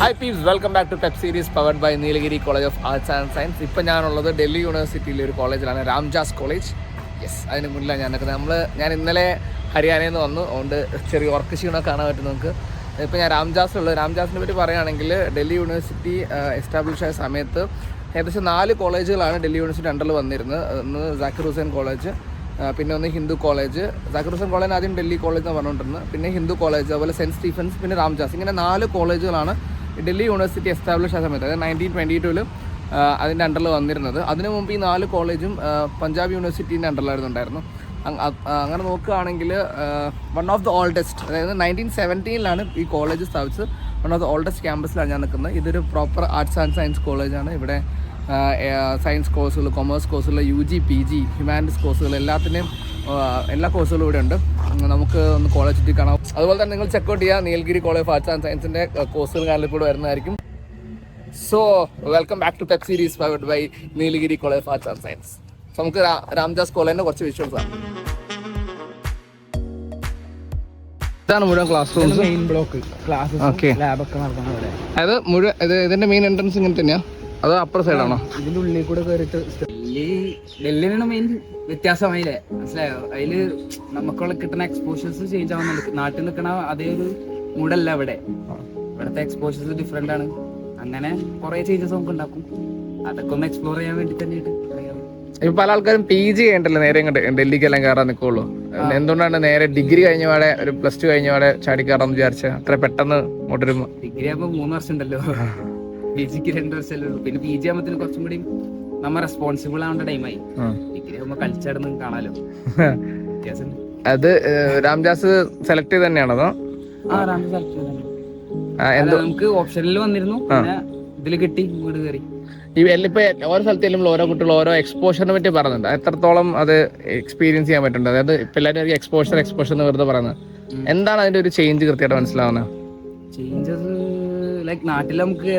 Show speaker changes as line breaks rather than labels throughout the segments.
Hi peeps, welcome back to pep series powered by Nilgiri college of arts and science. ഇപ്പം ഞാനുള്ളത് ഡൽഹി യൂണിവേഴ്സിറ്റിയിലെ ഒരു കോളേജിലാണ്, രാംജാസ് കോളേജ്. യെസ്, അതിന് മുന്നിലാണ് ഞാൻ നിൽക്കുന്നത്. ഞാൻ ഇന്നലെ ഹരിയാനയിൽ നിന്ന് വന്നു, അതുകൊണ്ട് ചെറിയ വർക്ക് ക്ഷീണമൊക്കെ കാണാൻ പറ്റും നമുക്ക്. ഇപ്പോൾ ഞാൻ രാംജാസിലുള്ളത്. രാംജാസിനെ പറ്റി പറയുകയാണെങ്കിൽ ഡൽഹി യൂണിവേഴ്സിറ്റി എസ്റ്റാബ്ലിഷ് ആയ സമയത്ത് ഏകദേശം 4 കോളേജുകളാണ് ഡൽഹി യൂണിവേഴ്സിറ്റി അണ്ടറിൽ വന്നിരുന്നത്. ഒന്ന് ജാക്കിർ ഹുസൈൻ കോളേജ്, പിന്നെ ഒന്ന് ഹിന്ദു കോളേജ്. ജാക്കിർ ഹുസൈൻ കോളേജ് ആദ്യം ഡൽഹി കോളേജ് എന്ന് പറഞ്ഞുകൊണ്ടിരുന്നത്, പിന്നെ ഹിന്ദു കോളേജ്, അതുപോലെ സെൻറ്റ് സ്റ്റീഫൻസ്, പിന്നെ രാംജാസ്. ഇങ്ങനെ 4 കോളേജുകളാണ് ഡൽഹി യൂണിവേഴ്സിറ്റി എസ്റ്റാബ്ലിഷ് ആയ സമയത്ത്, അതായത് 1922 അതിൻ്റെ അണ്ടറിൽ വന്നിരുന്നത്. അതിനു മുമ്പ് ഈ 4 കോളേജും പഞ്ചാബ് യൂണിവേഴ്സിറ്റീൻ്റെ അണ്ടറിലായിരുന്നുണ്ടായിരുന്നു. അങ്ങനെ നോക്കുകയാണെങ്കിൽ വൺ ഓഫ് ദ ഓൾഡസ്റ്റ്, അതായത് 1917 ഈ കോളേജ് സ്ഥാപിച്ചത്. വൺ ഓഫ് ദ ഓൾഡസ്റ്റ് ക്യാമ്പസിലാണ് ഞാൻ നിൽക്കുന്നത്. ഇതൊരു പ്രോപ്പർ ആർട്സ് ആൻഡ് സയൻസ് കോളേജാണ്. ഇവിടെ സയൻസ് കോഴ്സുകൾ, കൊമേഴ്സ് കോഴ്സുകൾ, UG, PG, ഹ്യൂമാനിറ്റീസ് കോഴ്സുകൾ, എല്ലാ കോഴ്സുകളും ഇവിടെ ഉണ്ട്. നമുക്ക് ഒന്ന് കോളേജ് ചുറ്റി കാണാം. അതുപോലെ തന്നെ നിങ്ങൾ ചെക്കൗട്ട് ചെയ്യുക, Nilgiri college of arts and സയൻസിൻ്റെ കോഴ്സുകൾ കാലിലൂടെ വരുന്നതായിരിക്കും. So welcome back to pep series powered by Nilgiri college of arts and science. നമുക്ക് രാംജാസ് കോളേജിൻ്റെ കുറച്ച് വിഷ്വൽസ് ആണ്. ഇതാണ് മുഴുവൻ classrooms,
main block, classes, lab ഒക്കെ നടക്കുന്നത് ഇവിടെ.
അതായത് മുഴുവൻ ഇതിന്റെ മെയിൻ എൻട്രൻസ് ഇങ്ങനെ തന്നെയാ, അതോ അപ്പുറ സൈഡാണോ?
ഇതിന്റെ ഉള്ളിൽ കൂടെ കയറിയിട്ട് ഡൽഹിയാണ് മെയിൻ വ്യത്യാസമായില്ലേ, മനസ്സിലായോ? അതില് നമുക്കുള്ള കിട്ടുന്ന എക്സ്പോഷേഴ്സ് ചേഞ്ച് ആവുന്നുണ്ട്. നാട്ടിൽ നിൽക്കണ അതേ ഒരു മൂഡല്ല ഇവിടെ. ഇവിടുത്തെ എക്സ്പോഷേഴ്സ് ഡിഫറെന്റ് ആണ്. അങ്ങനെ കുറെ ചേഞ്ചസ് നമുക്ക് ഉണ്ടാക്കും. അതൊക്കെ ഒന്ന് എക്സ്പ്ലോർ ചെയ്യാൻ വേണ്ടി തന്നെയായിട്ട്.
ഇപ്പൊ പല ആൾക്കാരും PG ചെയ്യണ്ടല്ലോ, നേരെ ഇങ്ങോട്ട് ഡൽഹിക്കെല്ലാം കയറാൻ നിൽക്കുള്ളൂ. എന്തുകൊണ്ടാണ് നേരെ ഡിഗ്രി കഴിഞ്ഞപാടെ, ഒരു +2 കഴിഞ്ഞപാടെ ചാടി കയറാന്ന് വിചാരിച്ചത്? അത്ര പെട്ടെന്ന് ഇങ്ങോട്ട് വരുമ്പോ
ഡിഗ്രി ആകുമ്പോ 3 വർഷം ഉണ്ടല്ലോ, PGക്ക് 2 വർഷമല്ലേ ഉള്ളൂ. പിന്നെ PG ആകുമ്പത്തിന് കുറച്ചും കൂടി നമ്മ റെസ്പോൺസിബിൾ ആവേണ്ട ടൈമായി. ഡിഗ്രി ആകുമ്പോ കളിച്ചടന്ന് കാണാലോ.
അത് രാംജാസ് സെലക്ട് ചെയ്ത് തന്നെയാണോ അതോ?
രാംജാസ് സെലക്ട് ചെയ്തു. നമുക്ക് ഓപ്ഷനിൽ വന്നിരുന്നു, പിന്നെ ഇതില് കിട്ടി, വീട് കയറി.
ഇപ്പൊ ഓരോ സ്ഥലത്ത് ചെല്ലുമ്പോൾ ഓരോ കുട്ടികൾ ഓരോ എക്സ്പോഷറിനെ പറ്റി പറയുന്നുണ്ട്. എത്രത്തോളം അത് എക്സ്പീരിയൻസ് ചെയ്യാൻ പറ്റുന്നുണ്ട്? അതായത് ഇപ്പൊ എല്ലാവരും എക്സ്പോഷർ എന്ന് വെറുതെ പറയുന്നത്. എന്താണ് അതിന്റെ ഒരു ചേഞ്ച് കൃത്യമായിട്ട് മനസ്സിലാവുന്നത്?
ചേഞ്ചസ് ലൈക്ക് നാട്ടിൽ നമുക്ക്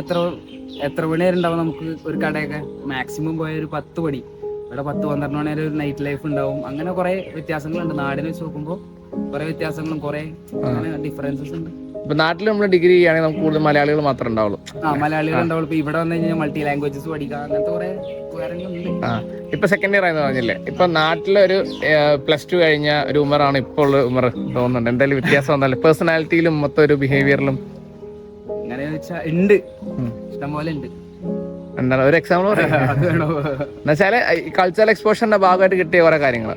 എത്ര മണി വരെ ഉണ്ടാവും? നമുക്ക് ഒരു കടയൊക്കെ മാക്സിമം പോയ ഒരു 10 മണി, ഇവിടെ 10-12 മണി വരെ ഒരു നൈറ്റ് ലൈഫ് ഉണ്ടാവും. അങ്ങനെ കുറെ വ്യത്യാസങ്ങളുണ്ട്. നാടിനെ വെച്ച് നോക്കുമ്പോൾ കുറെ വ്യത്യാസങ്ങളും കുറെ ഡിഫറൻസസ് ഉണ്ട്.
ഇപ്പൊ നാട്ടിൽ നമ്മൾ ഡിഗ്രി ചെയ്യുകയാണെങ്കിൽ നമുക്ക് കൂടുതൽ മലയാളികൾ മാത്രമേ ഉണ്ടാവുള്ളൂ.
മലയാളികൾ ഉണ്ടാവുള്ളൂ. ഇപ്പൊ ഇവിടെ വന്നു കഴിഞ്ഞാൽ മൾട്ടി ലാംഗ്വേജസ് പഠിക്കാം, അങ്ങനത്തെ കുറെ കാര്യങ്ങളുണ്ട്.
ഇപ്പൊ സെക്കൻഡ് ഇയർ ആയെന്ന് പറഞ്ഞില്ലേ, ഇപ്പൊ നാട്ടിലൊരു +2 കഴിഞ്ഞ ഒരു ഉമറാണ് ഇപ്പോൾ ഉള്ള ഉമർ തോന്നുന്നുണ്ട്. എന്തായാലും വ്യത്യാസം വന്നാലും പേഴ്സണാലിറ്റിയിലും മൊത്തം ഒരു ബിഹേവിയറിലും
അങ്ങനെ വെച്ചാൽ ഉണ്ട്, ഇഷ്ടംപോലെ ഉണ്ട്.
എന്താണ് ഒരു എക്സാമ്പിൾ പറയാം? എന്നുവെച്ചാല് കൾച്ചറൽ എക്സ്പോഷറിന്റെ ഭാഗമായിട്ട് കിട്ടിയ കുറെ കാര്യങ്ങൾ.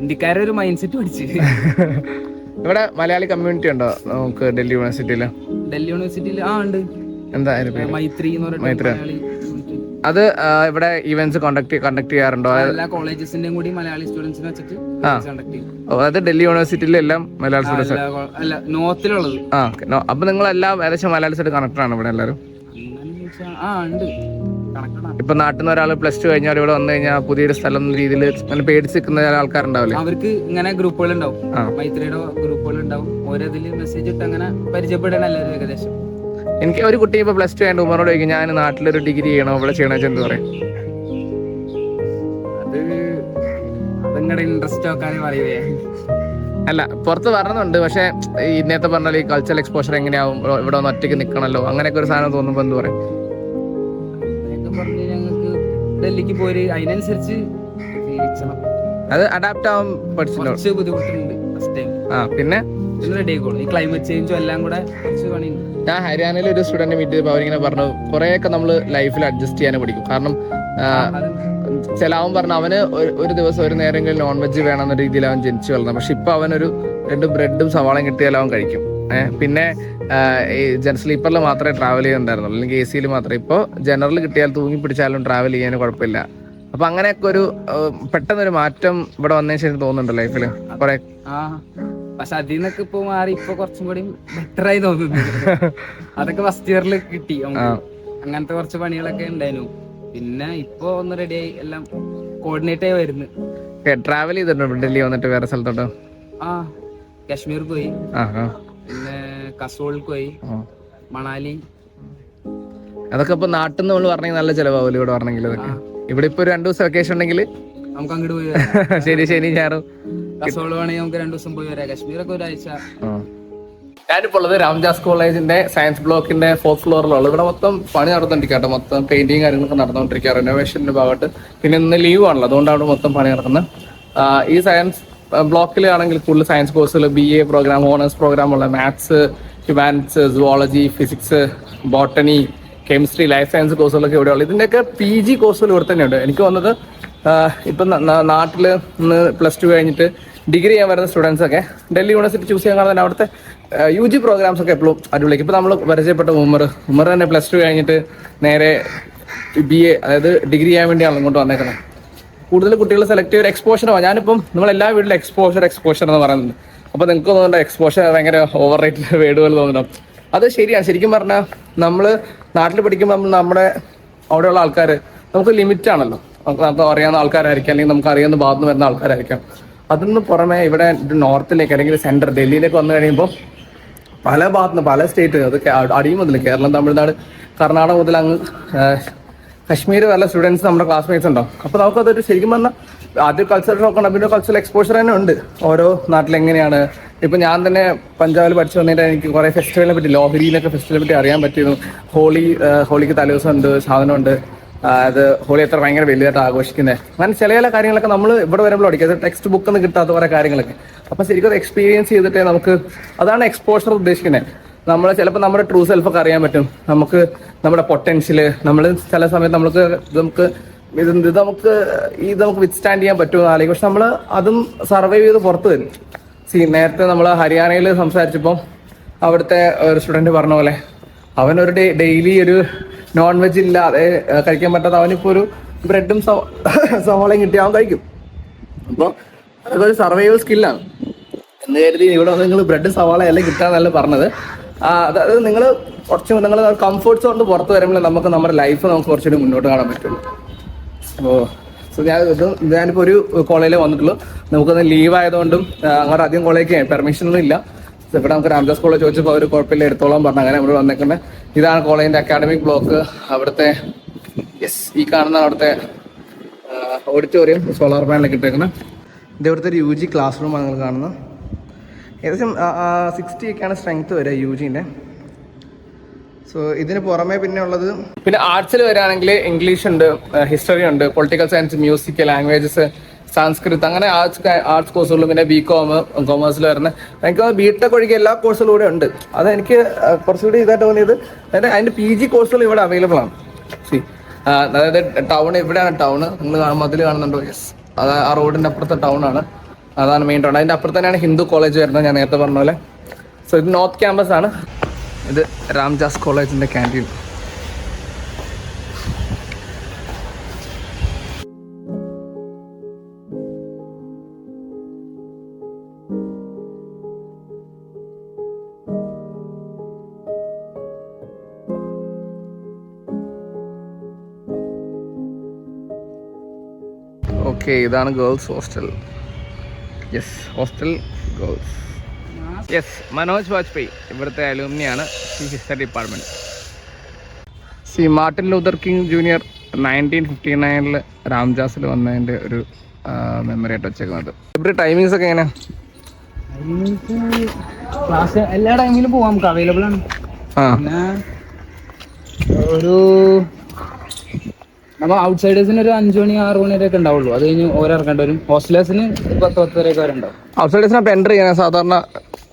ഇന്ത്യക്കാരെ ഒരു മൈൻഡ് സെറ്റ് പഠിച്ച്.
ഇവിടെ മലയാളി കമ്മ്യൂണിറ്റി ഉണ്ടോ നമുക്ക് ഡൽഹി യൂണിവേഴ്സിറ്റിയില്?
ഡൽഹി യൂണിവേഴ്സിറ്റിയിൽ ഉണ്ട്.
എന്താ
മൈത്രി എന്ന് പറയുന്നത്.
അത് ഇവിടെ ഇവന്റ്സ് കണ്ടക്ട് ചെയ്യാറുണ്ടോ?
എല്ലാ കോളേജസിന്റെയും കൂടി മലയാളി സ്റ്റുഡൻസിനെ വെച്ചിട്ട് കണ്ടക്ട് ചെയ്യും.
അതായത് ഡൽഹി യൂണിവേഴ്സിറ്റിയിലെ എല്ലാം മലയാളി സ്റ്റുഡൻസ്
അല്ല, നോർത്തിലുള്ളത്.
അപ്പൊ നിങ്ങളെല്ലാം ഏകദേശം മലയാളി സൈഡ് കണക്ടഡ് ആണ് ഇവിടെ എല്ലാവരും?
ഉണ്ട്.
ഇപ്പൊ നാട്ടിൽ നിന്ന് ഒരാൾ +2 കഴിഞ്ഞാൽ ഇവിടെ വന്നു കഴിഞ്ഞാൽ പുതിയൊരു സ്ഥലം എന്ന രീതിയിൽ അങ്ങനെ പേടിച്ച് നിൽക്കുന്ന ആൾക്കാരുണ്ടാവില്ലേ?
അവർക്ക് ഇങ്ങനെ ഗ്രൂപ്പുകൾ ഉണ്ടാവും, മൈത്രിയുടെ ഗ്രൂപ്പുകൾ ഉണ്ടാവും. ഓരോതിൽ മെസ്സേജ് ഇട്ട് അങ്ങനെ പരിചയപ്പെടണം എല്ലാവരും ഏകദേശം.
എനിക്ക് ഒരു കുട്ടി ഇപ്പൊ +2 ആയിട്ട് ഉമറോട് ചോദിക്കും, ഞാൻ നാട്ടിലൊരു ഡിഗ്രി ചെയ്യണോ ഇവിടെ ചെയ്യണോ എന്ത് പറയും?
നിങ്ങളുടെ ഇൻട്രസ്റ്റ് ഒക്കെ പറയുവേ.
അല്ല, പുറത്ത് പറഞ്ഞുണ്ട്, പക്ഷെ ഇന്നത്തെ പറഞ്ഞാൽ ഈ കൾച്ചറൽ എക്സ്പോഷർ എങ്ങനെയാവും, ഇവിടെ ഒന്ന് ഒറ്റയ്ക്ക് നിൽക്കണല്ലോ, അങ്ങനെയൊക്കെ ഒരു സാധനം തോന്നുമ്പോ എന്ത് പറയും?
ഞങ്ങൾക്ക് ഡൽഹിക്ക് പോയി അതിനനുസരിച്ച്
അത് അഡാപ്റ്റ് ആവാൻ പഠിച്ചു
ബുദ്ധിമുട്ടുണ്ട് ഫസ്റ്റ് ടൈം.
പിന്നെ
റെഡി ആയിക്കോളും. ഈ ക്ലൈമറ്റ് ചേഞ്ചും എല്ലാം കൂടെ കുറച്ച് പണിയുണ്ട്.
ഞാൻ ഹരിയാനയിൽ ഒരു സ്റ്റുഡന്റ് മീറ്റ് ചെയ്തപ്പോൾ അവരിങ്ങനെ പറഞ്ഞു, കുറേയൊക്കെ നമ്മൾ ലൈഫിൽ അഡ്ജസ്റ്റ് ചെയ്യാൻ പഠിക്കും. കാരണം ചിലവൻ പറഞ്ഞു അവന് ഒരു ദിവസം ഒരു നേരമെങ്കിലും നോൺ വെജ് വേണമെന്ന രീതിയിൽ അവൻ ജനിച്ചു വളർന്നത്. പക്ഷെ ഇപ്പൊ അവനൊരു 2 ബ്രെഡും സവാളയും കിട്ടിയാലും അവൻ കഴിക്കും. പിന്നെ ഈ സ്ലീപ്പറിൽ മാത്രമേ ട്രാവൽ ചെയ്യുന്നുണ്ടായിരുന്നുള്ളൂ, അല്ലെങ്കിൽ AC മാത്രമേ. ഇപ്പോൾ ജനറൽ കിട്ടിയാൽ തൂങ്ങി പിടിച്ചാലും ട്രാവൽ ചെയ്യാൻ കുഴപ്പമില്ല. അപ്പൊ അങ്ങനെയൊക്കെ ഒരു പെട്ടെന്നൊരു മാറ്റം ഇവിടെ വന്നതിന് ശേഷം തോന്നുന്നുണ്ട് ലൈഫിൽ കുറെ.
പക്ഷെ അതിൽ നിന്നൊക്കെ ഇപ്പൊ മാറി ഇപ്പൊ കുറച്ചും കൂടി ബെറ്റർ ആയി തോന്നുന്നു. അതൊക്കെ ഫസ്റ്റ് ഇയറിൽ കിട്ടി. അങ്ങനത്തെ കുറച്ച് പണികളൊക്കെ ഉണ്ടായിരുന്നു. പിന്നെ ഇപ്പൊ ഒന്ന് റെഡിയായി, എല്ലാം കോർഡിനേറ്റ് ആയി വരുന്നു.
ട്രാവൽ ചെയ്തിട്ടുണ്ടോ ഡൽഹി വന്നിട്ട് വേറെ സ്ഥലത്തോട്ട്?
കാശ്മീർ പോയി, പിന്നെ കസോൾ പോയി, മണാലി.
അതൊക്കെ ഇപ്പൊ നാട്ടിൽ നിന്ന് നമ്മൾ പറഞ്ഞെങ്കിൽ നല്ല ചിലവാവില്ല ഇവിടെ പറഞ്ഞെങ്കിൽ. ഇവിടെ ഇപ്പൊ 2 ദിവസം വെക്കേഷൻ ഉണ്ടെങ്കിൽ
നമുക്ക് അങ്ങോട്ട് പോയി വരാം.
ശരി ശനി ഞായറും
കാസർഗോഡ് വേണമെങ്കിൽ നമുക്ക് 2 ദിവസം പോയി വരാം. കശ്മീരൊക്കെ ഒരാഴ്ച.
ഞാനിപ്പോൾ ഉള്ളത് രാംജാസ് കോളേജിന്റെ സയൻസ് ബ്ലോക്കിന്റെ 4th ഫ്ലോറിലുള്ളത്. ഇവിടെ മൊത്തം പണി നടന്നുകൊണ്ടിരിക്കുക കേട്ടോ. മൊത്തം പെയിന്റിങ് കാര്യങ്ങളൊക്കെ നടന്നുകൊണ്ടിരിക്കുക, റെനോവേഷന്റെ ഭാഗമായിട്ട്. പിന്നെ ഇന്ന് ലീവ് ആണല്ലോ, അതുകൊണ്ടാണ് അവിടെ മൊത്തം പണി നടക്കുന്നത്. ഈ സയൻസ് ബ്ലോക്കിലാണെങ്കിൽ കൂടുതൽ സയൻസ് കോഴ്സുകൾ, BA പ്രോഗ്രാം, ഓണേഴ്സ് പ്രോഗ്രാം ഉള്ള maths, humanities, zoology, physics, botany, chemistry, life science കോഴ്സുകളൊക്കെ ഇവിടെയുള്ളൂ. ഇതിൻ്റെയൊക്കെ PG കോഴ്സുകൾ ഇവിടെ തന്നെയുണ്ട്. എനിക്ക് വന്നത് ഇപ്പം നാട്ടിൽ നിന്ന് +2 കഴിഞ്ഞിട്ട് ഡിഗ്രി ചെയ്യാൻ വരുന്ന സ്റ്റുഡൻസൊക്കെ ഡൽഹി യൂണിവേഴ്സിറ്റി ചൂസ് ചെയ്യാൻ കാണുന്ന അവിടുത്തെ UG പ്രോഗ്രാംസ് ഒക്കെ എപ്പോഴും അടിപൊളിയാക്കും. ഇപ്പോൾ നമ്മൾ പരിചയപ്പെട്ട ഉമർ തന്നെ +2 കഴിഞ്ഞിട്ട് നേരെ BA, അതായത് ഡിഗ്രി ചെയ്യാൻ വേണ്ടിയാണ് ഇങ്ങോട്ട് വന്നേക്കുന്നത്. കൂടുതൽ കുട്ടികൾ സെലക്ട് ചെയ്ത എക്സ്പോഷറാണ്. ഞാനിപ്പം നമ്മളെല്ലാ വീട്ടിലും എക്സ്പോഷർ എന്ന് പറയുന്നുണ്ട്. അപ്പോൾ നിങ്ങൾക്ക് തോന്നുന്നുണ്ട് എക്സ്പോഷർ ഭയങ്കര ഓവർ റേറ്റഡ് വേർഡ് പോലെ തോന്നുന്നു. അത് ശരിയാണ്. ശരിക്കും പറഞ്ഞാൽ നമ്മൾ നാട്ടിൽ പഠിക്കുമ്പോൾ നമ്മുടെ അവിടെയുള്ള ആൾക്കാർ നമുക്ക് ലിമിറ്റാണല്ലോ. നമുക്ക് അറിയാവുന്ന ആൾക്കാരായിരിക്കാം, അല്ലെങ്കിൽ നമുക്ക് അറിയാവുന്ന ഭാഗത്ത് നിന്ന് വരുന്ന ആൾക്കാരായിരിക്കാം. അതിന് പുറമെ ഇവിടെ നോർത്തിലേക്ക് അല്ലെങ്കിൽ സെൻട്രൽ ഡൽഹിയിലേക്ക് വന്നു കഴിയുമ്പോൾ പല ഭാഗത്തുനിന്ന് പല സ്റ്റേറ്റ്, അത് അടിയും മുതൽ കേരളം, തമിഴ്നാട്, കർണാടക മുതൽ അങ്ങ് കശ്മീർ വല്ല സ്റ്റുഡൻസ് നമ്മുടെ ക്ലാസ്മേറ്റ്സ് ഉണ്ടാവും. അപ്പോൾ നമുക്കതൊരു ശരിക്കും പറഞ്ഞാൽ ആദ്യം കൾച്ചറൽ ഷോക്ക് ഉണ്ട്, പിന്നെ കൾച്ചറൽ എക്സ്പോഷർ തന്നെ ഉണ്ട്. ഓരോ നാട്ടിലെങ്ങനെയാണ്. ഇപ്പം ഞാൻ തന്നെ പഞ്ചാബിൽ പഠിച്ചു വന്നിട്ട് എനിക്ക് കുറേ ഫെസ്റ്റിവലിനെ പറ്റി, ലോഹരിയിലൊക്കെ ഫെസ്റ്റിവലിനെ പറ്റി അറിയാൻ പറ്റിയിരുന്നു. ഹോളിക്ക് തലേദിവസമുണ്ട്, സാധനമുണ്ട്. അത് ഹോളി എത്ര ഭയങ്കര വലിയതായിട്ട് ആഘോഷിക്കുന്നത്. അങ്ങനെ ചില കാര്യങ്ങളൊക്കെ നമ്മൾ ഇവിടെ വരുമ്പോൾ പഠിക്കുക, ടെക്സ്റ്റ് ബുക്കിൽ നിന്ന് കിട്ടാത്ത കുറേ കാര്യങ്ങളൊക്കെ. അപ്പോൾ ശരിക്കും അത് എക്സ്പീരിയൻസ് ചെയ്തിട്ടേ നമുക്ക്, അതാണ് എക്സ്പോഷർ ഉദ്ദേശിക്കുന്നത്. നമ്മൾ ചിലപ്പോൾ നമ്മുടെ ട്രൂ സെൽഫൊക്കെ അറിയാൻ പറ്റും, നമുക്ക് നമ്മുടെ പൊട്ടൻഷ്യൽ, നമ്മൾ ചില സമയത്ത് നമുക്ക് വിത്ത്സ്റ്റാൻഡ് ചെയ്യാൻ പറ്റുമെന്ന് ആലോചിക്കും. പക്ഷെ നമ്മൾ അതും സർവൈവ് ചെയ്ത് പുറത്ത് വരും. നേരത്തെ നമ്മൾ ഹരിയാനയിൽ സംസാരിച്ചപ്പോൾ അവിടുത്തെ ഒരു സ്റ്റുഡൻറ്റ് പറഞ്ഞ പോലെ അവനൊരു ഡെയിലി ഒരു നോൺ വെജ് ഇല്ലാതെ കഴിക്കാൻ പറ്റാത്ത അവനിപ്പോൾ ഒരു ബ്രെഡും സവാളയും കിട്ടി അവൻ കഴിക്കും. അപ്പോൾ അതൊക്കെ ഒരു സർവൈവൽ സ്കില്ലാണ് എന്ന് കരുതി ഇവിടെ വന്ന് നിങ്ങൾ ബ്രെഡ് സവാള എല്ലാം കിട്ടാന്നല്ല പറഞ്ഞത്. അതായത് നിങ്ങൾ കംഫർട്ട്സ് കൊണ്ട് പുറത്ത് വരുമ്പോൾ നമുക്ക് നമ്മുടെ ലൈഫ് നമുക്ക് കുറച്ചുകൂടി മുന്നോട്ട് കാണാൻ പറ്റുള്ളൂ. ഞാനിപ്പോൾ ഒരു കോളേജിൽ വന്നിട്ടുള്ളൂ. നമുക്കൊന്ന് ലീവ് ആയതുകൊണ്ടും അങ്ങോട്ട് അധികം കോളേജ് പെർമിഷനൊന്നും ഇല്ല. ഇവിടെ നമുക്ക് രാംജാസ് കോളേജ് ചോദിച്ചപ്പോൾ അവർ കുഴപ്പമില്ല എടുത്തോളാൻ പറഞ്ഞു. അങ്ങനെ നമ്മൾ വന്നേക്കുന്നത്. ഇതാണ് കോളേജിൻ്റെ അക്കാഡമിക് ബ്ലോക്ക്. അവിടുത്തെ ഈ കാണുന്ന അവിടുത്തെ ഓഡിറ്റോറിയം സോളാർ പാനലൊക്കെ ഇട്ടേക്കുന്നത്. ഇത് ഇവിടുത്തെ ഒരു UG ക്ലാസ് റൂമാണ് നിങ്ങൾ കാണുന്നത്. ഏകദേശം 60 ഒക്കെയാണ് സ്ട്രെങ്ത് വരിക UGൻ്റെ. സോ ഇതിന് പുറമെ പിന്നെ ആർട്സിൽ വരികയാണെങ്കിൽ ഇംഗ്ലീഷ് ഉണ്ട്, ഹിസ്റ്ററി ഉണ്ട്, political science, music, languages, Sanskrit, അങ്ങനെ ആർട്സ് കോഴ്സുകളും. പിന്നെ BCom കൊമേഴ്സിൽ വരുന്ന എനിക്ക് BTech ഒഴികെ എല്ലാ കോഴ്സുകളും ഇവിടെ ഉണ്ട്. അതെനിക്ക് കുറച്ചുകൂടി ഇതായിട്ട് തോന്നിയത് അതിൻ്റെ PG കോഴ്സുകൾ ഇവിടെ അവൈലബിൾ ആണ്. അതായത് ടൗൺ എവിടെയാണ് ടൗൺ നിങ്ങൾ മതിൽ കാണുന്നുണ്ടോ? അത് ആ റോഡിൻ്റെ അപ്പുറത്തെ ടൗൺ ആണ്. അതാണ് മെയിൻ ടൗൺ. അതിൻ്റെ അപ്പുറത്ത് തന്നെയാണ് ഹിന്ദു കോളേജ് വരുന്നത്, ഞാൻ നേരത്തെ പറഞ്ഞ പോലെ. സോ ഇത് നോർത്ത് ക്യാമ്പസ് ആണ്. ഇത് രാംജാസ് കോളേജിൻ്റെ ക്യാൻറ്റീൻ. ഓക്കെ, ഇതാണ് girls hostel. Hostel girls. Manoj Vajpayee ഇവിടുത്തെ അലൂമിനിയാണ്, history department. Martin Luther King Junior 1959 രാംജാസിൽ വന്നതിൻ്റെ ഒരു മെമ്മറി ആയിട്ട് വെച്ചേക്കുന്നത്. ഇവിടെ ടൈമിങ്സ് ഒക്കെ എങ്ങനെയാണ്?
ക്ലാസ് എല്ലാ ടൈമിലും പോവാം, നമുക്ക് അവൈലബിൾ ആണ്. പിന്നെ ഒരു നമ്മൾ ഔട്ട്സൈഡേഴ്സിന് ഒരു 5 മണി 6 മണി വരെയൊക്കെ ഉണ്ടാവുള്ളൂ. അത് കഴിഞ്ഞ് ഓരോ ഇറക്കേണ്ടി വരും. ഹോസ്റ്റലേഴ്സിന് 10 വരെയൊക്കെ വരെ ഉണ്ടാവും.
ഔട്ട്സൈഡേഴ്സിനെ അപ്പോൾ എൻട്രി ചെയ്യാൻ സാധാരണ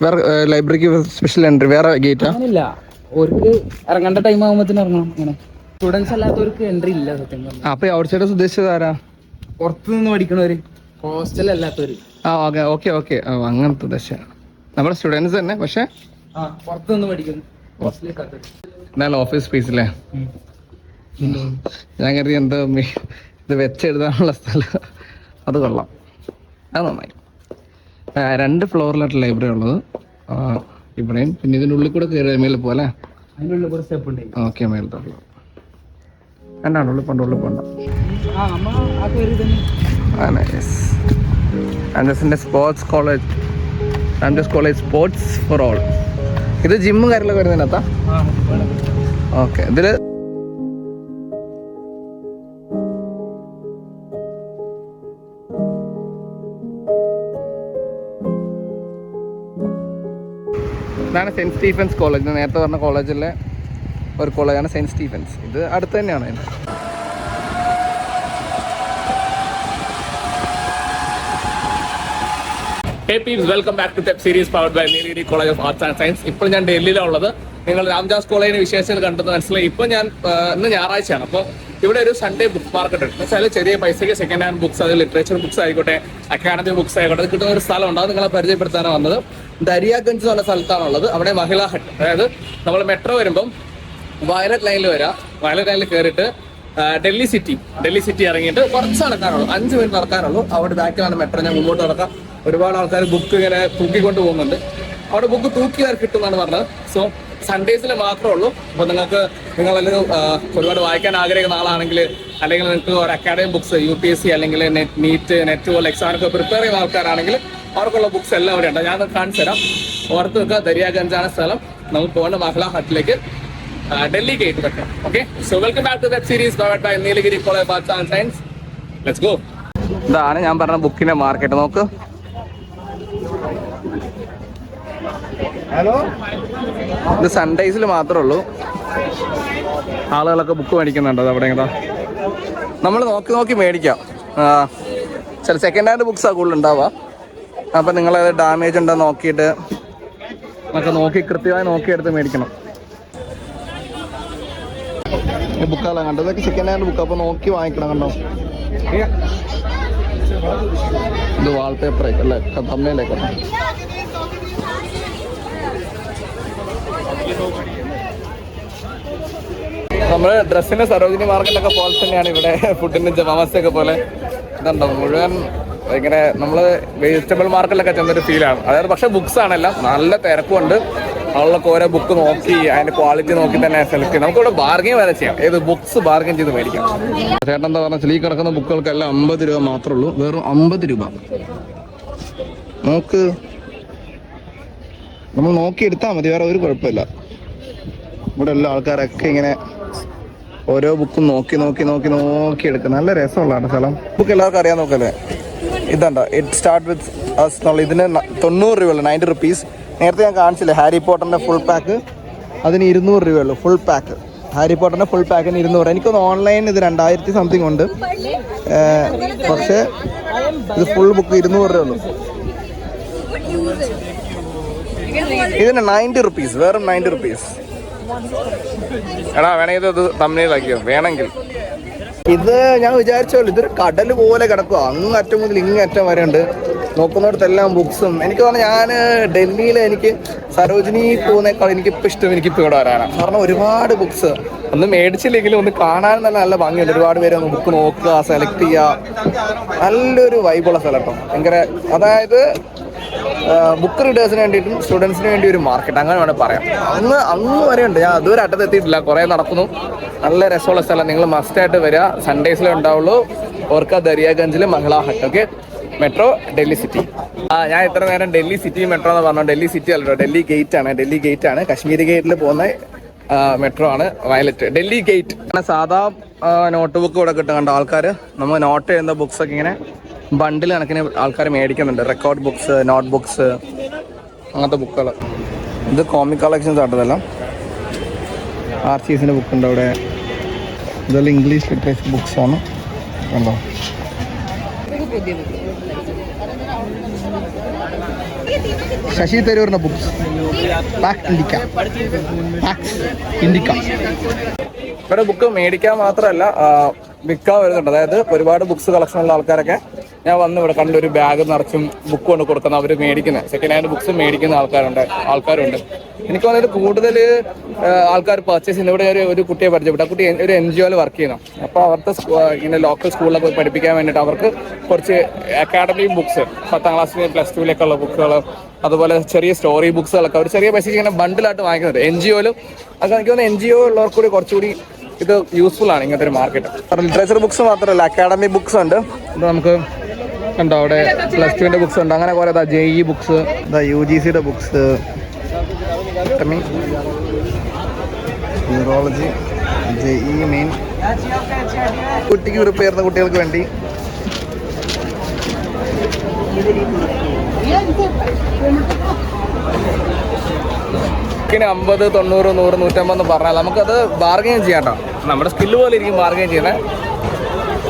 വേറെ ലൈബ്രറിക്ക് സ്പെഷ്യൽ എൻട്രി വേറെ ഗേറ്റാ?
അങ്ങനെയില്ല, അവർക്ക് ഇറങ്ങേണ്ട ടൈം ആകുമ്പോഴത്തേന് ഇറങ്ങണം. അങ്ങനെ സ്റ്റുഡൻസ് അല്ലാത്തവർക്ക് എൻട്രി ഇല്ല സത്യം പറഞ്ഞാൽ.
അപ്പോൾ ഈ ഔട്ട്സൈഡേഴ്സ് ഉദ്ദേശിച്ചത് ആരാ?
പുറത്ത് നിന്ന് പഠിക്കണവര്, ഹോസ്റ്റൽ അല്ലാത്തവര്.
ഓക്കെ അങ്ങനത്തെ ദശ നമ്മുടെ സ്റ്റുഡൻസ് തന്നെ, പക്ഷെ
പുറത്ത് നിന്ന് പഠിക്കുന്നു.
എന്നാലും ഓഫീസ് സ്പേസില്ലേ? ഞാൻ കരുതി എന്താ ഇത് വെച്ചെഴുതാനുള്ള സ്ഥലം. അത് കൊള്ളാം, അത് നന്നായി. 2 ഫ്ലോറിലായിട്ട് ലൈബ്രറി ഉള്ളത് ഇവിടെയും. പിന്നെ ഇതിൻ്റെ ഉള്ളിൽ കൂടെ കയറി മേളിൽ പോലെ ഓക്കെ മേലത്തുള്ള രണ്ടാണ് ഉള്ളിൽ പോണ്ട. രാംജാസിൻ്റെ sports college, Ramjas college sports for all. ഇത് ജിമ്മും കാര്യങ്ങളൊക്കെ വരുന്നതിനകത്താ? ഓക്കെ. ഇതിൽ ഇതാണ് സെൻറ്റ് സ്റ്റീഫൻസ് കോളേജ്. നേരത്തെ പറഞ്ഞ കോളേജിലെ ഒരു കോളേജാണ് സെൻറ്റ് സ്റ്റീഫൻസ്. ഇത് അടുത്ത് തന്നെയാണ് അതിൻ്റെ. Welcome back to pep series powered by Nilgiri college of arts and science. ഇപ്പോൾ ഞാൻ ഡൽഹിയിലുള്ളത്. നിങ്ങൾ രാംജാസ് കോളേജിന് വിശേഷങ്ങൾ കണ്ടെന്ന് മനസ്സിലായി. ഇപ്പോൾ ഞാൻ ഇന്ന് ഞായറാഴ്ചയാണ്. അപ്പോൾ ഇവിടെ ഒരു സൺഡേ ബുക്ക് മാർക്കറ്റ് ഉണ്ട്. വെച്ചാൽ ചെറിയ പൈസയ്ക്ക് സെക്കൻഡ് ഹാൻഡ് ബുക്സ്, അത് ലിറ്ററേച്ചർ ബുക്സ് ആയിക്കോട്ടെ, അക്കാഡമിക് ബുക്സ് ആയിക്കോട്ടെ, അത് കിട്ടുന്ന ഒരു സ്ഥലമുണ്ട്. അത് നിങ്ങളെ പരിചയപ്പെടുത്താനാണ് വന്നത്. ദരിയാഗഞ്ച് എന്ന് പറഞ്ഞ സ്ഥലത്താണുള്ളത്. അവിടെ മഹിളാ ഹട്ട്, അതായത് നമ്മൾ മെട്രോ വരുമ്പം വയലറ്റ് ലൈനിൽ വരാം. വയലറ്റ് ലൈനിൽ കയറിയിട്ട് ഡൽഹി സിറ്റി ഇറങ്ങിയിട്ട് കുറച്ച് നടക്കാനുള്ളൂ, 5 മിനിറ്റ് നടക്കാനുള്ളൂ. അവിടെ ബാക്കിലാണ് മെട്രോ. ഞാൻ മുമ്പോട്ട് നടക്കാം. ഒരുപാട് ആൾക്കാർ ബുക്ക് ഇങ്ങനെ തൂക്കിക്കൊണ്ട് പോകുന്നുണ്ട്. അവിടെ ബുക്ക് തൂക്കിയാൽ കിട്ടുമെന്നാണ് പറഞ്ഞത്. സോ സൺഡേസിൽ മാത്രമേ ഉള്ളൂ. അപ്പോൾ നിങ്ങളെല്ലാം ഒരുപാട് വായിക്കാൻ ആഗ്രഹിക്കുന്ന ആളാണെങ്കിൽ, അല്ലെങ്കിൽ നിങ്ങൾക്ക് ഒരു അക്കാഡമിക് ബുക്സ് UPSC അല്ലെങ്കിൽ നെറ്റ് പോലെ എക്സാമിനൊക്കെ പ്രിപ്പയർ ചെയ്യുന്ന ആൾക്കാരാണെങ്കിൽ അവർക്കുള്ള ബുക്സ് എല്ലാം ഇവിടെ ഉണ്ട്. ഞാൻ കാണിച്ചു തരാം. ഓർത്ത് വെക്കുക, ദരിയാഗഞ്ചാണ് സ്ഥലം. നമുക്ക് പോകേണ്ട മഹിളാ ഹട്ടിലേക്ക്, ഡൽഹി ഗേറ്റ് പറ്റും. Okay, so welcome back to web series powered by Nilgiri college of arts and science. Let's go. ഇതാണ് ഞാൻ പറഞ്ഞ ബുക്കിന്റെ മാർക്കറ്റ്. നോക്ക്, ഇത് സൺഡേസിൽ മാത്രമേ ഉള്ളൂ. ആളുകളൊക്കെ ബുക്ക് മേടിക്കുന്നുണ്ട്. അവിടെ ഇങ്ങനെ നമ്മൾ നോക്കി മേടിക്കാം. ചില സെക്കൻഡ് ഹാൻഡ് ബുക്സാണ് കൂടുതൽ ഉണ്ടാവുക. അപ്പം നിങ്ങളത് ഡാമേജ് ഉണ്ടോ നോക്കിയിട്ട് നമുക്ക് കൃത്യമായി നോക്കിയെടുത്ത് മേടിക്കണം. ഈ ബുക്കെല്ലാം കണ്ടോ, ഇതൊക്കെ സെക്കൻഡ് ഹാൻഡ് ബുക്ക്. അപ്പോൾ നോക്കി വാങ്ങിക്കണം. കണ്ടോ, ഇത് വാൾപേപ്പർ ആയിക്കല്ലേ, തമ്മയിലേക്കോ. നമ്മള് ഡ്രസ്സിന്റെ സരോജിനി മാർക്കറ്റൊക്കെ പോലെ തന്നെയാണ് ഇവിടെ ഫുഡിന്റെ ജമാമസയൊക്കെ പോലെ. ഇതുണ്ടോ, മുഴുവൻ ഇങ്ങനെ നമ്മള് വെജിറ്റബിൾ മാർക്കറ്റിലൊക്കെ ചെന്നൊരു ഫീലാണ്. അതായത് പക്ഷെ ബുക്സ് ആണെല്ലാം നല്ല തിരക്കുണ്ട്. അവളൊക്കെ ഓരോ ബുക്ക് നോക്കി അതിന്റെ ക്വാളിറ്റി നോക്കി തന്നെ സെലക്ട് ചെയ്യും. നമുക്കിവിടെ ബാർഗെയിൻ വരെ ചെയ്യാം. ഏത് ബുക്സ് ബാർഗെയിൻ ചെയ്ത് മേടിക്കാം. ചേട്ടൻ എന്താ പറഞ്ഞാൽ, ഈ കിടക്കുന്ന ബുക്കുകൾക്കെല്ലാം 50 രൂപ മാത്രമേ ഉള്ളൂ. വെറും 50 രൂപ. നമ്മൾ നോക്കി എടുത്താൽ മതി, വേറെ ഒരു കുഴപ്പമില്ല. ഇവിടെ എല്ലാ ആൾക്കാരൊക്കെ ഇങ്ങനെ ഓരോ ബുക്കും നോക്കി എടുക്കും. നല്ല രസമുള്ളതാണ് സ്ഥലം. ബുക്ക് എല്ലാവർക്കും അറിയാൻ നോക്കല്ലേ. ഇതുണ്ടോ, ഇറ്റ് സ്റ്റാർട്ട് വിത്ത് അസ് എന്നുള്ള. ഇതിന് 90 രൂപയുള്ളൂ, 90 റുപ്പീസ്. നേരത്തെ ഞാൻ കാണിച്ചില്ലേ ഹാരി പോട്ടറിൻ്റെ ഫുൾ പാക്ക്, അതിന് 200 രൂപയുള്ളൂ ഫുൾ പാക്ക്. ഹാരി പോട്ടറിൻ്റെ ഫുൾ പാക്കിന് 200. എനിക്കൊന്ന് ഓൺലൈൻ ഇത് 2000 സംതിങ് ഉണ്ട്. പക്ഷേ ഇത് ഫുൾ ബുക്ക് 200 രൂപയുള്ളൂ. ഇതിന് 90 റുപ്പീസ്, വെറും 90 റുപ്പീസ്. എടാ വേണമെങ്കിൽ ഇത് തമ്മിലാക്കിയോ വേണമെങ്കിൽ. ഇത് ഞാൻ വിചാരിച്ചോളൂ, ഇതൊരു കടൽ പോലെ കിടക്കുക. അങ്ങ് അറ്റം മുതൽ ഇങ്ങറ്റം വരെ ഉണ്ട്. നോക്കുന്നിടത്തെല്ലാം ബുക്സും. എനിക്ക് തോന്നുന്നു ഞാൻ ഡൽഹിയിൽ എനിക്ക് സരോജിനി പോകുന്നേക്കാൾ എനിക്കിപ്പോൾ ഇഷ്ടം എനിക്കിപ്പോൾ ഇവിടെ വരാനാണ്. കാരണം ഒരുപാട് ബുക്സ് ഒന്ന് മേടിച്ചില്ലെങ്കിലും ഒന്ന് കാണാൻ നല്ല ഭംഗിയുണ്ട്. ഒരുപാട് പേര് ഒന്ന് ബുക്ക് നോക്കുക, സെലക്ട് ചെയ്യുക. നല്ലൊരു വൈബുള്ള സ്ഥലം കേട്ടോ. ഭയങ്കര, അതായത് ബുക്ക് റീഡേഴ്സിന് വേണ്ടിയിട്ടും സ്റ്റുഡൻസിന് വേണ്ടി ഒരു മാർക്കറ്റ്, അങ്ങനെ വേണമെങ്കിൽ പറയാം. അങ്ങ് വരെ ഉണ്ട്. ഞാൻ അതുവരെ അറ്റത്തെത്തിയിട്ടില്ല, കുറേ നടക്കുന്നു. നല്ല രസമുള്ള സ്ഥലം. നിങ്ങൾ മസ്റ്റായിട്ട് വരിക. സൺഡേസിലേ ഉണ്ടാവുള്ളൂ. ഓർക്ക ദരിയാഗഞ്ചിൽ Mahila Haat. Okay, metro Delhi city. ഞാൻ ഇത്ര നേരം ഡൽഹി സിറ്റി മെട്രോ എന്ന് പറഞ്ഞു. ഡൽഹി സിറ്റി അല്ലോ, ഡൽഹി ഗേറ്റ് ആണ്. കാശ്മീരി ഗേറ്റിൽ പോകുന്ന മെട്രോ ആണ് വയലറ്റ്. ഡൽഹി ഗേറ്റ്. സാധാ നോട്ട് ബുക്ക് ഇവിടെ കിട്ടും. കണ്ട ആൾക്കാർ നമ്മൾ നോട്ട് ചെയ്യുന്ന ബുക്സൊക്കെ ഇങ്ങനെ ബണ്ടിൽ കണക്കിന് ആൾക്കാർ മേടിക്കുന്നുണ്ട്. റെക്കോർഡ് ബുക്സ്, നോട്ട് ബുക്സ്, അങ്ങനത്തെ ബുക്കുകൾ. ഇത് കോമിക് കളക്ഷൻസ് ആട്ടതെല്ലാം. RCSന്റെ ബുക്കുണ്ട് അവിടെ. ഇതെല്ലാം ഇംഗ്ലീഷ് ലിറ്ററേച്ചർ ബുക്സാണ്. കണ്ടോ, ശശി തരൂരിന്റെ ബുക്സ്. ഇവിടെ ബുക്ക് മേടിക്കാൻ മാത്രമല്ല വിൽക്കാൻ വരുന്നുണ്ട്. അതായത് ഒരുപാട് ബുക്സ് കളക്ഷനുള്ള ആൾക്കാരൊക്കെ ഞാൻ വന്ന് ഇവിടെ കണ്ട ഒരു ബാഗ് നിറച്ചും ബുക്ക് കൊണ്ട് കൊടുക്കുന്ന അവർ മേടിക്കുന്നത് സെക്കൻഡ് ഹാൻഡ് ബുക്സ് മേടിക്കുന്ന ആൾക്കാരുണ്ട്. എനിക്ക് തോന്നുന്നത് കൂടുതൽ ആൾക്കാർ പർച്ചേസ് ചെയ്യുന്നത്. ഇവിടെ ഒരു കുട്ടിയെ പരിചയപ്പെട്ടു. ആ കുട്ടി ഒരു NGOയിൽ വർക്ക് ചെയ്യുന്നു. അപ്പോൾ അവർക്ക് ഇങ്ങനെ ലോക്കൽ സ്കൂളിലൊക്കെ പോയി പഠിപ്പിക്കാൻ വേണ്ടിയിട്ട് അവർക്ക് കുറച്ച് അക്കാഡമിക് ബുക്സ്, 10ാം ക്ലാസ്സിൽ +2 ബുക്കുകൾ, അതുപോലെ ചെറിയ സ്റ്റോറി ബുക്സുകളൊക്കെ അവർ ചെറിയ പൈസയ്ക്ക് ഇങ്ങനെ ബണ്ടിലായിട്ട് വാങ്ങിക്കുന്നുണ്ട്. NGOയിലും അത് എനിക്ക് തോന്നുന്നു NGO ഉള്ളവർക്ക് കൂടി കുറച്ചുകൂടി ഇത് യൂസ്ഫുൾ ആണ് ഇങ്ങനത്തെ ഒരു മാർക്കറ്റ്. ലിറ്ററേച്ചർ ബുക്സ് മാത്രമല്ല അക്കാഡമിക് ബുക്സ് ഉണ്ട്. ഇത് നമുക്ക് ഉണ്ടോ, അവിടെ +2 ബുക്സ് ഉണ്ട്. അങ്ങനെ കുറേ JEE ബുക്സ്, UGCയുടെ ബുക്സ്, ന്യൂറോളജി, JEE മെയിൻ. കുട്ടിക്ക് പ്രിപ്പയർ ചെയ്യുന്ന കുട്ടികൾക്ക് വേണ്ടി ബുക്കിന് 50, 90, 100, 150 പറഞ്ഞാൽ നമുക്കത് ബാർഗെയിൻ ചെയ്യാം കേട്ടോ. നമ്മുടെ സ്കില്ല് പോലെ ഇരിക്കും ബാർഗെയിൻ ചെയ്യുന്നത്.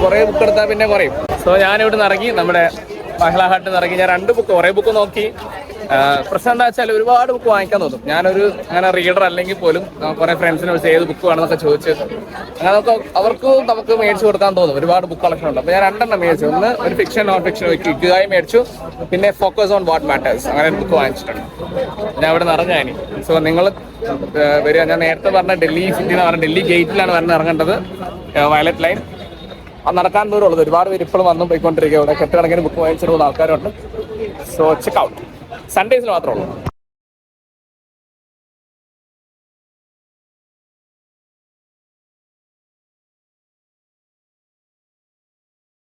കുറേ ബുക്ക് എടുത്താൽ പിന്നെ കുറയും. സോ ഞാനിവിടെ നിന്ന് ഇറങ്ങി, നമ്മുടെ മഹിളാ ഹാട്ടിൽ നിന്ന് ഇറങ്ങി. ഞാൻ 2 ബുക്ക്, കുറേ ബുക്ക് നോക്കി. പ്രശ്നം എന്താ വെച്ചാൽ ഒരുപാട് ബുക്ക് വാങ്ങിക്കാൻ തോന്നും. ഞാനൊരു അങ്ങനെ റീഡർ അല്ലെങ്കിൽ പോലും കുറേ ഫ്രണ്ട്സിനെ വിളിച്ച് ഏത് ബുക്ക് വേണമെന്നൊക്കെ ചോദിച്ച് അങ്ങനെ നമുക്ക് മേടിച്ച് കൊടുക്കാൻ തോന്നും. ഒരുപാട് ബുക്ക് കളക്ഷൻ ഉണ്ട്. അപ്പോൾ ഞാൻ 2 എണ്ണം മേടിച്ചു. ഒന്ന് ഒരു ഫിക്ഷൻ, നോൺ ഫിക്ഷൻ ഇക്കിഗായി മേടിച്ചു. പിന്നെ ഫോക്കസ് ഓൺ വാട്ട് മാറ്റേഴ്സ്, അങ്ങനെ ഒരു ബുക്ക് വാങ്ങിച്ചിട്ടുണ്ട്. ഞാൻ ഇവിടെ നിന്ന് ഇറങ്ങാൻ. സോ നിങ്ങൾ വരിക. ഞാൻ നേരത്തെ പറഞ്ഞ ഡൽഹി സിറ്റി എന്ന് പറഞ്ഞാൽ ഡൽഹി ഗേറ്റിലാണ് വന്ന് ഇറങ്ങേണ്ടത്, വയലറ്റ് ലൈൻ. അത് നടക്കാൻ ദൂരമുള്ളത്. ഒരുപാട് പേര് ഇപ്പോഴും വന്നും പോയിക്കൊണ്ടിരിക്കുക. ഇവിടെ കെട്ടുകണക്കിന് ബുക്ക് വാങ്ങിച്ചിട്ട് പോകുന്ന ആൾക്കാരുണ്ട്. So check out. സൺഡേസിൽ മാത്രമേ ഉള്ളൂ.